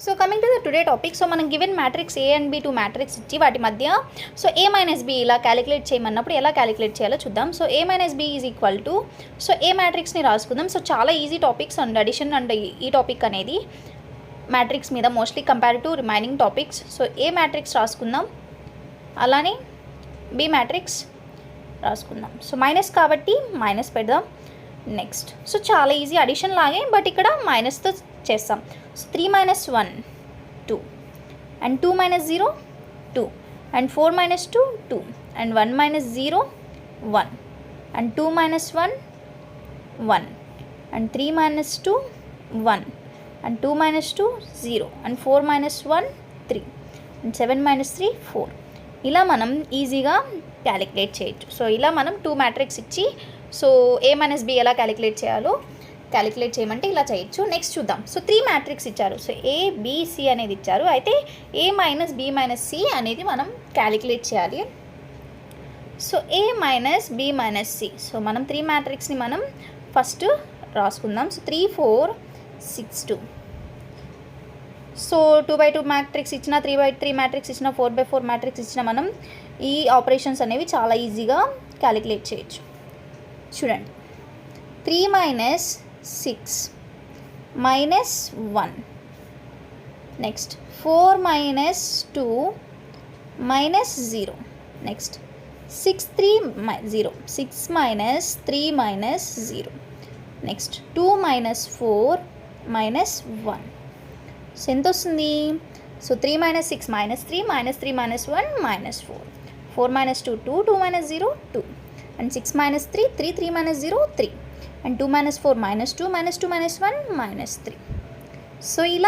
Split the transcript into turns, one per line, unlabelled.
So coming to the today topic. So మనం given matrix A and B two matrix ఇచ్చి వాటి మధ్య so A minus B ఇలా calculate చేయమన్నప్పుడు ఎలా క్యాలిక్యులేట్ చేయాలో చూద్దాం. So A minus B is equal to so A మ్యాట్రిక్స్ని రాసుకుందాం. సో చాలా easy topics and addition and ఈ టాపిక్ అనేది మ్యాట్రిక్స్ మీద mostly compare to remaining topics. So A matrix రాసుకుందాం, అలానే బి మ్యాట్రిక్స్ రాసుకుందాం. సో మైనస్ కాబట్టి మైనస్ పెడదాం. నెక్స్ట్ సో చాలా ఈజీ అడిషన్ లాగే, బట్ ఇక్కడ మైనస్తో చేస్తాం. So 3 minus 1 2 and 2 minus 0 2 and 4 minus 2 2 and 1 minus 0 1 and 2 minus 1 1 and 3 minus 2 1 and 2 minus 2 0 and 4 minus 1 3 and 7 minus 3 4. ఇలా మనం ఈజీగా క్యాలిక్యులేట్ చేయొచ్చు. సో ఇలా మనం 2 మ్యాట్రిక్స్ ఇచ్చి సో ఏ మైనస్ బి ఎలా క్యాలిక్యులేట్ చేయాలో క్యాలిక్యులేట్ చేయమంటే ఇలా చేయొచ్చు. నెక్స్ట్ చూద్దాం. సో 3 మ్యాట్రిక్స్ ఇచ్చారు. సో ఏ బిసి అనేది ఇచ్చారు. అయితే A minus B minus C అనేది మనం క్యాలిక్యులేట్ చేయాలి. So A minus B minus C. So మనం 3 మ్యాట్రిక్స్ని మనం ఫస్ట్ రాసుకుందాం. సో 3 4 6 2. సో 2/2 మ్యాట్రిక్స్ ఇచ్చిన, 3/3 మ్యాట్రిక్స్ ఇచ్చిన, 4/4 మ్యాట్రిక్స్ ఇచ్చిన మనం ఈ ఆపరేషన్స్ అనేవి చాలా ఈజీగా క్యాలిక్యులేట్ చేయొచ్చు. చూడండి, 3 minus 6 minus 1. Next 4 minus 2 minus 0. Next 6 3 0. 6 minus 3 minus 0. Next 2 minus 4 minus 1. So ఎంత వస్తుంది? So 3 minus 6 minus 3 minus 3 minus 1 minus 4. 4 minus 2 2 2 minus 0 2 and 6 minus 3 3 3 minus 0 3 and 2 minus 4 minus 2 minus 2 minus 1 minus 3. So ఇలా